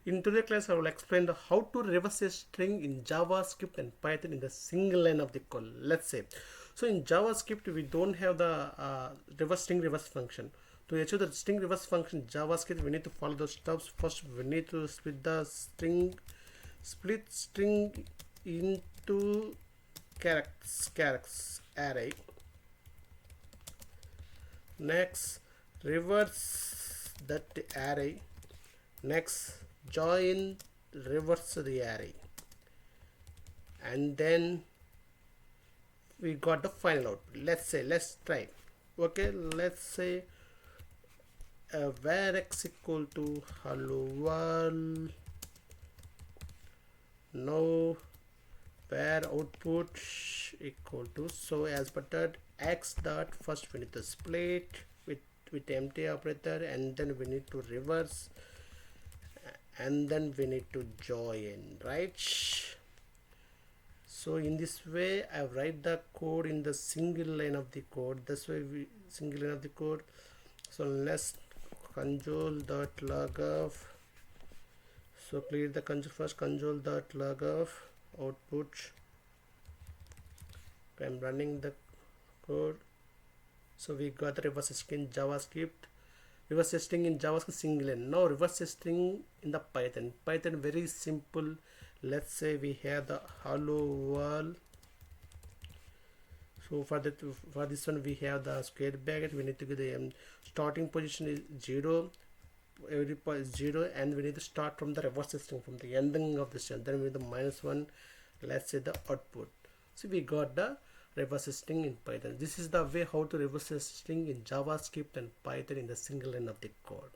In today's class, I will explain how to reverse a string in JavaScript and Python in the single line of the code. Let's say, so in JavaScript we don't have the string reverse function. To achieve the string reverse function in JavaScript, we need to follow the steps. First, we need to split the string into characters array. Next, reverse that array. Next, join reverse the array, and then we got the final output. Let's try. Okay, let's say var x equal to hello world. Now var output equal to, so as per that, x dot, first we need to split with empty operator, and then we need to reverse, and then we need to join, right? So in this way I write the code in the single line of the code. This way we single line of the code. So let's console.log of, so clear the console first, console.log of output. I'm running the code. So we got the reverse string in JavaScript, reverse string in JavaScript single line. Now reverse string in the Python. Very simple. Let's say we have the hello world. So for this one we have the square bracket. We need to get the starting position is 0, every point is 0, and we need to start from the reverse string, from the ending of the string. Then with the -1, let's say the output. So we got the reverse string in Python. This is the way how to reverse a string in JavaScript and Python in the single line of the code.